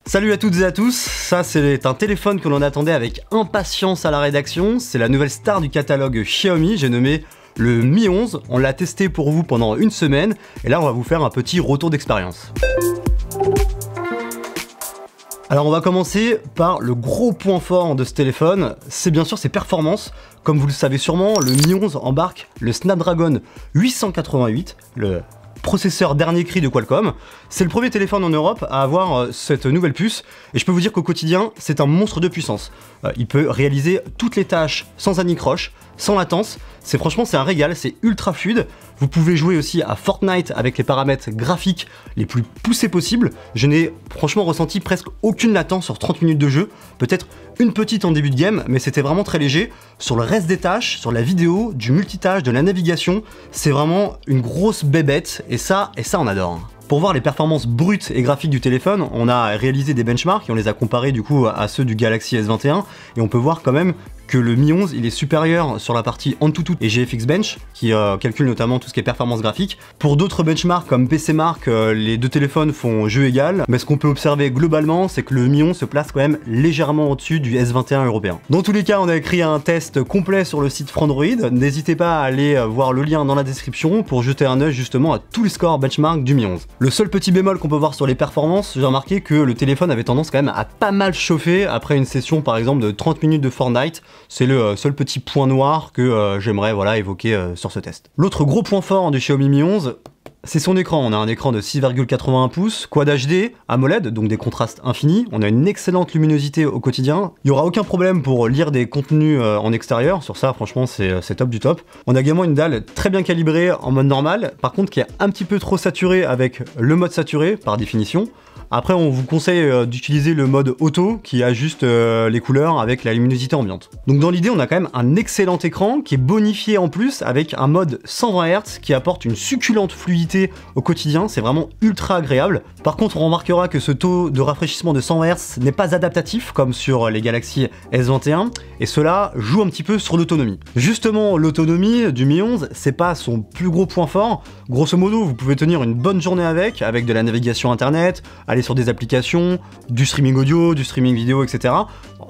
Salut à toutes et à tous, ça c'est un téléphone que l'on attendait avec impatience à la rédaction, c'est la nouvelle star du catalogue Xiaomi, j'ai nommé le Mi 11, on l'a testé pour vous pendant une semaine, et là on va vous faire un petit retour d'expérience. Alors on va commencer par le gros point fort de ce téléphone, c'est bien sûr ses performances. Comme vous le savez sûrement, le Mi 11 embarque le Snapdragon 888, le processeur dernier cri de Qualcomm. C'est le premier téléphone en Europe à avoir cette nouvelle puce, et je peux vous dire qu'au quotidien, c'est un monstre de puissance. Il peut réaliser toutes les tâches sans anicroche, sans latence. Franchement, c'est un régal, c'est ultra fluide. Vous pouvez jouer aussi à Fortnite avec les paramètres graphiques les plus poussés possibles. Je n'ai franchement ressenti presque aucune latence sur 30 minutes de jeu. Peut-être une petite en début de game, mais c'était vraiment très léger. Sur le reste des tâches, sur la vidéo, du multitâche, de la navigation, c'est vraiment une grosse bébête, et ça on adore. Pour voir les performances brutes et graphiques du téléphone, on a réalisé des benchmarks et on les a comparés du coup à ceux du Galaxy S21, et on peut voir quand même que le Mi 11 il est supérieur sur la partie AnTuTu et GFX Bench qui calcule notamment tout ce qui est performance graphique. Pour d'autres benchmarks comme PCMark, les deux téléphones font jeu égal, mais ce qu'on peut observer globalement c'est que le Mi 11 se place quand même légèrement au-dessus du S21 européen. Dans tous les cas, on a écrit un test complet sur le site Frandroid, n'hésitez pas à aller voir le lien dans la description pour jeter un œil justement à tous les scores benchmark du Mi 11. Le seul petit bémol qu'on peut voir sur les performances, j'ai remarqué que le téléphone avait tendance quand même à pas mal chauffer après une session par exemple de 30 minutes de Fortnite. C'est le seul petit point noir que j'aimerais évoquer sur ce test. L'autre gros point fort du Xiaomi Mi 11, c'est son écran. On a un écran de 6,81 pouces, Quad HD, AMOLED, donc des contrastes infinis. On a une excellente luminosité au quotidien. Il n'y aura aucun problème pour lire des contenus en extérieur. Sur ça, franchement, c'est top du top. On a également une dalle très bien calibrée en mode normal, par contre qui est un petit peu trop saturée avec le mode saturé, par définition. Après, on vous conseille d'utiliser le mode auto qui ajuste les couleurs avec la luminosité ambiante. Donc dans l'idée, on a quand même un excellent écran qui est bonifié en plus avec un mode 120 Hz qui apporte une succulente fluidité au quotidien, c'est vraiment ultra agréable. Par contre, on remarquera que ce taux de rafraîchissement de 120 Hz n'est pas adaptatif comme sur les Galaxy S21, et cela joue un petit peu sur l'autonomie. Justement, l'autonomie du Mi 11, c'est pas son plus gros point fort. Grosso modo, vous pouvez tenir une bonne journée avec de la navigation internet, aller sur des applications, du streaming audio, du streaming vidéo, etc.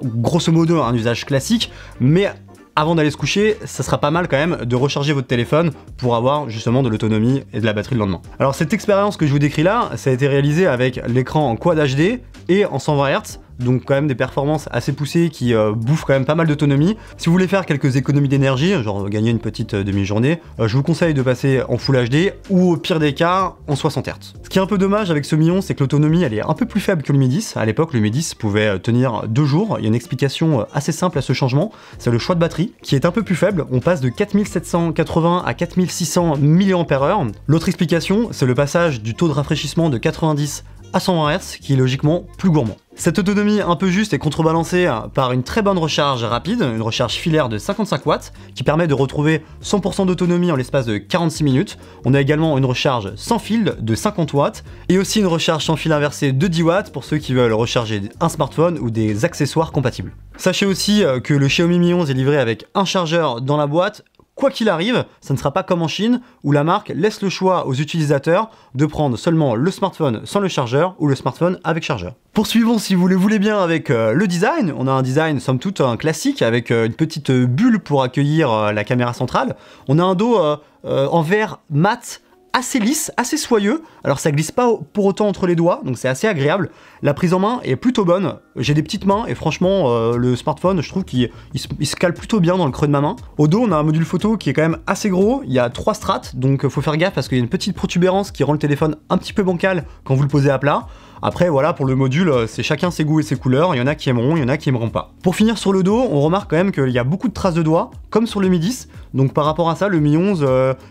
Grosso modo, un usage classique, mais avant d'aller se coucher, ça sera pas mal quand même de recharger votre téléphone pour avoir justement de l'autonomie et de la batterie le lendemain. Alors cette expérience que je vous décris là, ça a été réalisé avec l'écran en Quad HD et en 120 Hz, donc quand même des performances assez poussées qui bouffent quand même pas mal d'autonomie. Si vous voulez faire quelques économies d'énergie, genre gagner une petite demi-journée, je vous conseille de passer en Full HD ou au pire des cas en 60 Hz. Ce qui est un peu dommage avec ce Mi 11, c'est que l'autonomie elle est un peu plus faible que le Mi 10. À l'époque, le Mi 10 pouvait tenir 2 jours. Il y a une explication assez simple à ce changement, c'est le choix de batterie qui est un peu plus faible. On passe de 4780 à 4600 mAh. L'autre explication, c'est le passage du taux de rafraîchissement de 90 à 120 Hz qui est logiquement plus gourmand. Cette autonomie un peu juste est contrebalancée par une très bonne recharge rapide, une recharge filaire de 55 watts qui permet de retrouver 100% d'autonomie en l'espace de 46 minutes. On a également une recharge sans fil de 50 watts et aussi une recharge sans fil inversée de 10 watts pour ceux qui veulent recharger un smartphone ou des accessoires compatibles. Sachez aussi que le Xiaomi Mi 11 est livré avec un chargeur dans la boîte. Quoi qu'il arrive, ça ne sera pas comme en Chine où la marque laisse le choix aux utilisateurs de prendre seulement le smartphone sans le chargeur ou le smartphone avec chargeur. Poursuivons si vous le voulez bien avec le design. On a un design somme toute un classique avec une petite bulle pour accueillir la caméra centrale. On a un dos en verre mat, assez lisse, assez soyeux, alors ça glisse pas pour autant entre les doigts, donc c'est assez agréable. La prise en main est plutôt bonne, j'ai des petites mains et franchement le smartphone je trouve qu'il se cale plutôt bien dans le creux de ma main. Au dos on a un module photo qui est quand même assez gros, il y a 3 strates, donc faut faire gaffe parce qu'il y a une petite protubérance qui rend le téléphone un petit peu bancal quand vous le posez à plat. Après voilà, pour le module, c'est chacun ses goûts et ses couleurs, il y en a qui aimeront, il y en a qui aimeront pas. Pour finir sur le dos, on remarque quand même qu'il y a beaucoup de traces de doigts, comme sur le Mi 10, donc par rapport à ça, le Mi 11,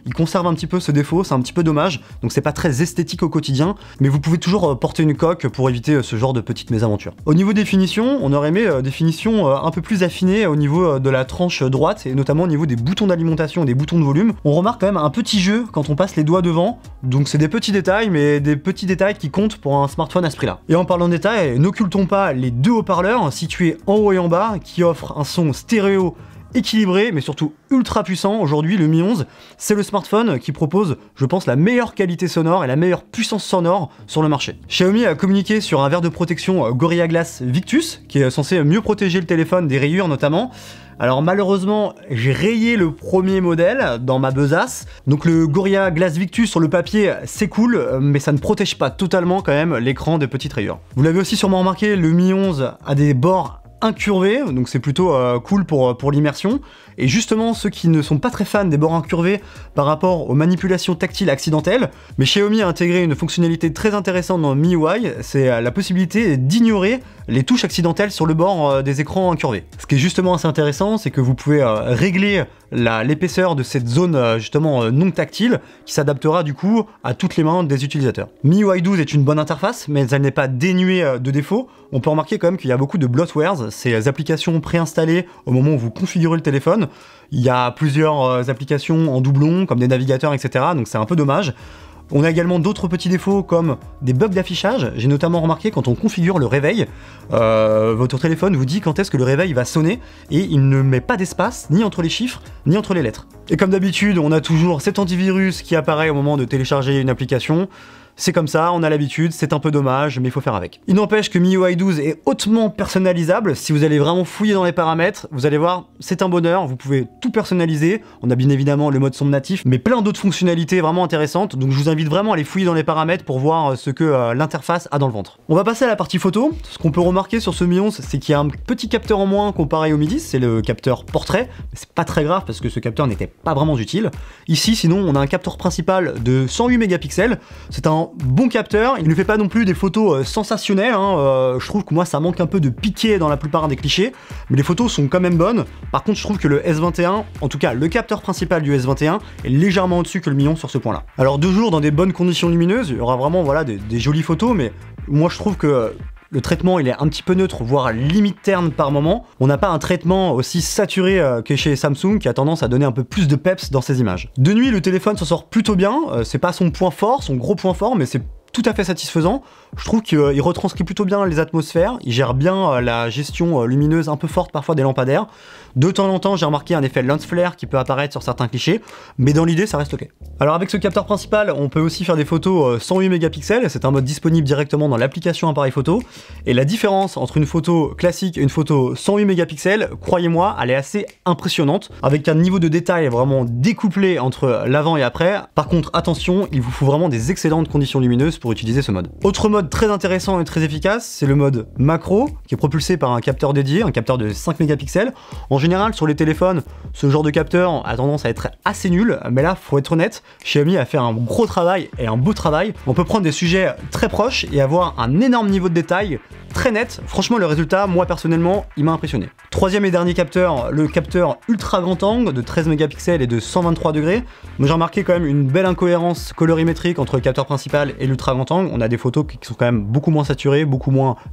il conserve un petit peu ce défaut, c'est un petit peu dommage, donc c'est pas très esthétique au quotidien, mais vous pouvez toujours porter une coque pour éviter ce genre de petites mésaventures. Au niveau des finitions, on aurait aimé des finitions un peu plus affinées au niveau de la tranche droite, et notamment au niveau des boutons d'alimentation et des boutons de volume. On remarque quand même un petit jeu quand on passe les doigts devant, donc c'est des petits détails, mais des petits détails qui comptent pour un smartphone à ce prix-là. Et en parlant de détails, n'occultons pas les deux haut-parleurs situés en haut et en bas qui offrent un son stéréo équilibré, mais surtout ultra puissant. Aujourd'hui, le Mi 11, c'est le smartphone qui propose, je pense, la meilleure qualité sonore et la meilleure puissance sonore sur le marché. Xiaomi a communiqué sur un verre de protection Gorilla Glass Victus, qui est censé mieux protéger le téléphone des rayures notamment. Alors malheureusement, j'ai rayé le premier modèle dans ma besace, donc le Gorilla Glass Victus sur le papier c'est cool, mais ça ne protège pas totalement quand même l'écran de petites rayures. Vous l'avez aussi sûrement remarqué, le Mi 11 a des bords incurvés, donc c'est plutôt cool pour l'immersion. Et justement, ceux qui ne sont pas très fans des bords incurvés par rapport aux manipulations tactiles accidentelles, mais Xiaomi a intégré une fonctionnalité très intéressante dans MIUI, c'est la possibilité d'ignorer les touches accidentelles sur le bord des écrans incurvés. Ce qui est justement assez intéressant, c'est que vous pouvez régler l'épaisseur de cette zone justement non tactile, qui s'adaptera du coup à toutes les mains des utilisateurs. MIUI 12 est une bonne interface, mais elle n'est pas dénuée de défauts. On peut remarquer quand même qu'il y a beaucoup de bloatwares, ces applications préinstallées au moment où vous configurez le téléphone. Il y a plusieurs applications en doublon, comme des navigateurs, etc. Donc c'est un peu dommage. On a également d'autres petits défauts comme des bugs d'affichage. J'ai notamment remarqué quand on configure le réveil, votre téléphone vous dit quand est-ce que le réveil va sonner et il ne met pas d'espace ni entre les chiffres ni entre les lettres. Et comme d'habitude, on a toujours cet antivirus qui apparaît au moment de télécharger une application. C'est comme ça, on a l'habitude, c'est un peu dommage, mais il faut faire avec. Il n'empêche que MIUI 12 est hautement personnalisable. Si vous allez vraiment fouiller dans les paramètres, vous allez voir, c'est un bonheur, vous pouvez tout personnaliser. On a bien évidemment le mode son natif, mais plein d'autres fonctionnalités vraiment intéressantes. Donc je vous invite vraiment à aller fouiller dans les paramètres pour voir ce que l'interface a dans le ventre. On va passer à la partie photo. Ce qu'on peut remarquer sur ce Mi 11, c'est qu'il y a un petit capteur en moins comparé au Mi 10, c'est le capteur portrait. C'est pas très grave parce que ce capteur n'était pas vraiment utile. Ici, sinon, on a un capteur principal de 108 mégapixels. C'est un bon capteur, il ne fait pas non plus des photos sensationnelles, je trouve que moi ça manque un peu de piqué dans la plupart des clichés, mais les photos sont quand même bonnes. Par contre je trouve que le S21, en tout cas le capteur principal du S21, est légèrement au-dessus que le Mi 11 sur ce point là. Alors de jour dans des bonnes conditions lumineuses, il y aura vraiment voilà, des jolies photos, mais moi je trouve que le traitement il est un petit peu neutre, voire limite terne par moment. On n'a pas un traitement aussi saturé que chez Samsung qui a tendance à donner un peu plus de peps dans ses images. De nuit, le téléphone s'en sort plutôt bien, c'est pas son point fort, son gros point fort, mais c'est tout à fait satisfaisant. Je trouve qu'il retranscrit plutôt bien les atmosphères, il gère bien la gestion lumineuse un peu forte parfois des lampadaires. De temps en temps, j'ai remarqué un effet lens flare qui peut apparaître sur certains clichés, mais dans l'idée, ça reste ok. Alors avec ce capteur principal, on peut aussi faire des photos 108 mégapixels, c'est un mode disponible directement dans l'application appareil photo, et la différence entre une photo classique et une photo 108 mégapixels, croyez-moi, elle est assez impressionnante, avec un niveau de détail vraiment découplé entre l'avant et après. Par contre, attention, il vous faut vraiment des excellentes conditions lumineuses pour utiliser ce mode. Autre mode très intéressant et très efficace, c'est le mode macro, qui est propulsé par un capteur dédié, un capteur de 5 mégapixels. En général, sur les téléphones, ce genre de capteur a tendance à être assez nul, mais là, faut être honnête, Xiaomi a fait un gros travail et un beau travail. On peut prendre des sujets très proches et avoir un énorme niveau de détail très net. Franchement, le résultat, moi personnellement, il m'a impressionné. Troisième et dernier capteur, le capteur ultra grand angle de 13 mégapixels et de 123 degrés. Moi, j'ai remarqué quand même une belle incohérence colorimétrique entre le capteur principal et l'ultra grand angle. On a des photos qui sont quand même beaucoup moins saturées,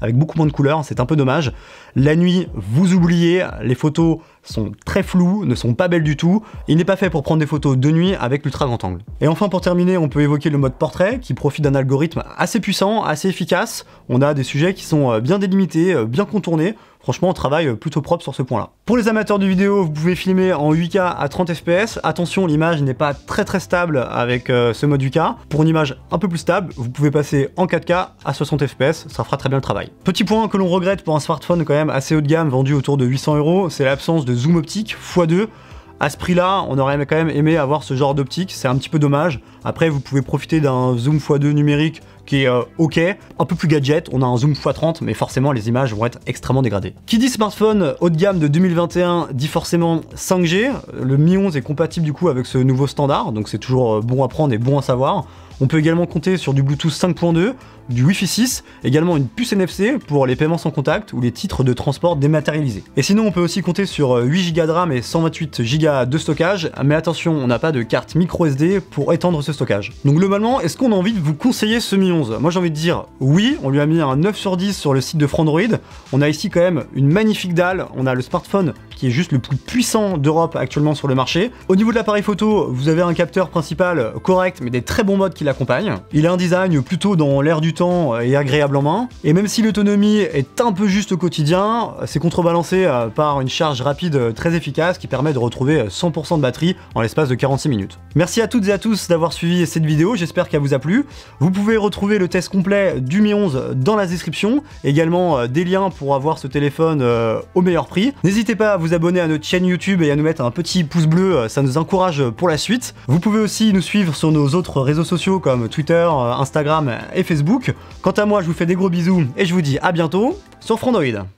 avec beaucoup moins de couleurs, c'est un peu dommage. La nuit, vous oubliez, les photos sont très floues, ne sont pas belles du tout. Il n'est pas fait pour prendre des photos de nuit avec l'ultra grand angle. Et enfin, pour terminer, on peut évoquer le mode portrait qui profite d'un algorithme assez puissant, assez efficace. On a des sujets qui sont bien délimités, bien contournés. Franchement, on travaille plutôt propre sur ce point-là. Pour les amateurs de vidéo, vous pouvez filmer en 8K à 30 fps. Attention, l'image n'est pas très stable avec ce mode 8K. Pour une image un peu plus stable, vous pouvez passer en 4K à 60 fps, ça fera très bien le travail. Petit point que l'on regrette pour un smartphone quand même assez haut de gamme, vendu autour de 800 €, c'est l'absence de zoom optique x2. À ce prix-là, on aurait quand même aimé avoir ce genre d'optique, c'est un petit peu dommage. Après, vous pouvez profiter d'un zoom x2 numérique qui est ok, un peu plus gadget, on a un zoom x30, mais forcément les images vont être extrêmement dégradées. Qui dit smartphone haut de gamme de 2021 dit forcément 5G, le Mi 11 est compatible du coup avec ce nouveau standard, donc c'est toujours bon à prendre et bon à savoir. On peut également compter sur du Bluetooth 5.2, du Wi-Fi 6, également une puce NFC pour les paiements sans contact ou les titres de transport dématérialisés. Et sinon, on peut aussi compter sur 8 Go de RAM et 128 Go de stockage, mais attention, on n'a pas de carte micro SD pour étendre ce stockage. Donc globalement, est-ce qu'on a envie de vous conseiller ce Mi 11 ? Moi j'ai envie de dire oui, on lui a mis un 9 sur 10 sur le site de Frandroid. On a ici quand même une magnifique dalle, on a le smartphone qui est juste le plus puissant d'Europe actuellement sur le marché. Au niveau de l'appareil photo, vous avez un capteur principal correct, mais des très bons modes qui l'accompagnent. Il a un design plutôt dans l'air du temps et agréable en main. Et même si l'autonomie est un peu juste au quotidien, c'est contrebalancé par une charge rapide très efficace qui permet de retrouver 100% de batterie en l'espace de 46 minutes. Merci à toutes et à tous d'avoir suivi cette vidéo, j'espère qu'elle vous a plu. Vous pouvez retrouver le test complet du Mi 11 dans la description, également des liens pour avoir ce téléphone au meilleur prix. N'hésitez pas à vous abonner à notre chaîne YouTube et à nous mettre un petit pouce bleu, ça nous encourage pour la suite. Vous pouvez aussi nous suivre sur nos autres réseaux sociaux comme Twitter, Instagram et Facebook. Quant à moi, je vous fais des gros bisous et je vous dis à bientôt sur Frandroid.